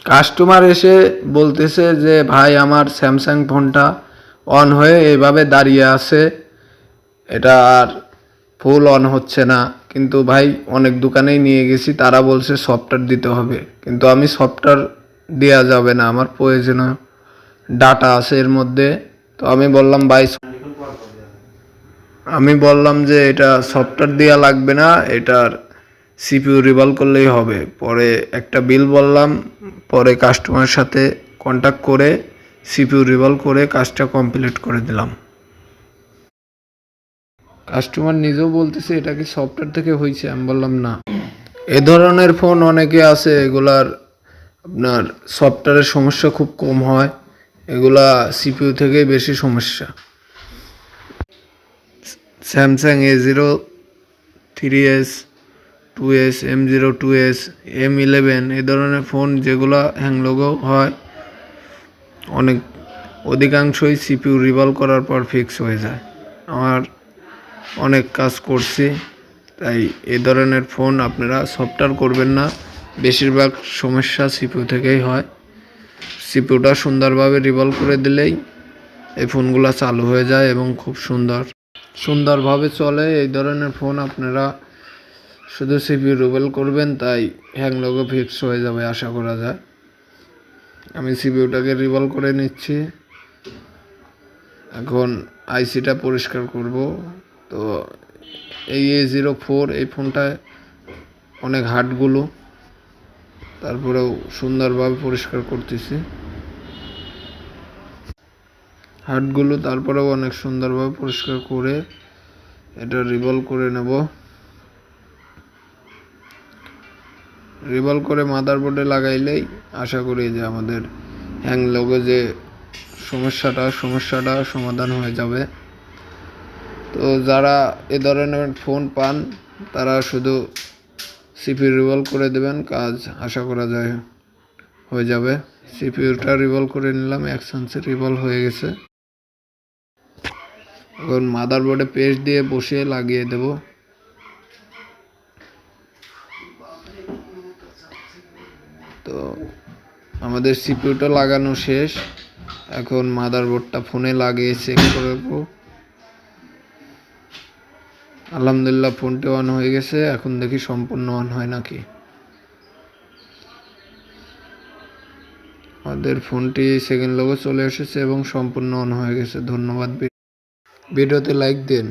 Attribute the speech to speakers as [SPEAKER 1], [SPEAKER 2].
[SPEAKER 1] Customer এসে বলতেছে যে ভাই আমার স্যামসাং ফোনটা অন হয়ে এভাবে দাঁড়িয়ে আছে, এটা আর ফুল অন হচ্ছে না। কিন্তু ভাই অনেক দোকানেই নিয়ে গেছি, তারা বলছে সফটওয়্যার দিতে হবে, কিন্তু আমি সফটওয়্যার দেওয়া যাবে না, আমার প্রয়োজনীয় ডাটা আছে এর মধ্যে। তো আমি বললাম ভাই, আমি বললাম যে এটা সফটওয়্যার দেওয়া লাগবে না, এটার সিপিইউ রিভলভ করলেই হবে। পরে একটা বিল বললাম, পরে কাস্টমারের সাথে কন্ট্যাক্ট করে সিপিইউ রিভলভ করে কাজটা কমপ্লিট করে দিলাম। কাস্টমার নিজেও বলতেছে এটা কি সফটওয়্যার থেকে হয়েছে, আমি বললাম না। এ ধরনের ফোন অনেকে আছে, এগুলার আপনার সফটওয়্যারের সমস্যা খুব কম হয়, এগুলা সিপিইউ থেকেই বেশি সমস্যা। Samsung A03s 2s M02s M11 এ ধরনের ফোন যেগুলো হ্যাংলোগো হয়, অনেক অধিকাংশই সিপিইউ রিভলভ করার পর ফিক্স হয়ে যায়। আমার অনেক কাজ করছি, তাই এ ধরনের ফোন আপনারা সফটওয়্যার করবেন না, বেশিরভাগ সমস্যা সিপিইউ থেকেই হয়। সিপিইউটা সুন্দরভাবে রিভলভ করে দিলেই এই ফোনগুলো চালু হয়ে যায় এবং খুব সুন্দরভাবে চলে। এই ধরনের ফোন আপনারা শুধু সিপিইউ রিভলভ করবেন, তাই হ্যাংলোগো ফিক্স হয়ে যাবে আশা করা যায়। আমি সিপিইউটাকে রিভলভ করে নিচ্ছি, এখন আইসিটা পরিষ্কার করব। তো এই A04 এই ফোনটায় অনেক হার্টগুলো, তারপরেও সুন্দরভাবে পরিষ্কার করতেছি হার্টগুলো, তারপরেও অনেক সুন্দরভাবে পরিষ্কার করে এটা রিভলভ করে নেব। রিভলভ করে মাদারবোর্ডে লাগাইলেই আশা করি যে আমাদের হ্যাংলোগো যে সমস্যাটা সমাধান হয়ে যাবে। তো যারা এ ধরনের ফোন পান তারা শুধু সিপিইউ রিভলভ করে দেবেন, কাজ আশা করা যায় হয়ে যাবে। সিপিইউটা রিভলভ করে নিলাম, অ্যাকশনসে রিভলভ হয়ে গেছে। এখন মাদারবোর্ডে পেস্ট দিয়ে বসিয়ে লাগিয়ে দেব। তো আমাদের সিপিইউটা লাগানো শেষ, এখন মাদারবোর্ডটা ফোনে লাগিয়ে চেক করব। আলহামদুলিল্লাহ ফোনটি অন হয়ে গেছে, এখন দেখি সম্পূর্ণ অন হয় নাকি। আমাদের ফোনটি সেকেন্ড লোগো চলে এসেছে এবং সম্পূর্ণ অন হয়ে গেছে। ধন্যবাদ। ভিডিওতে লাইক দিন।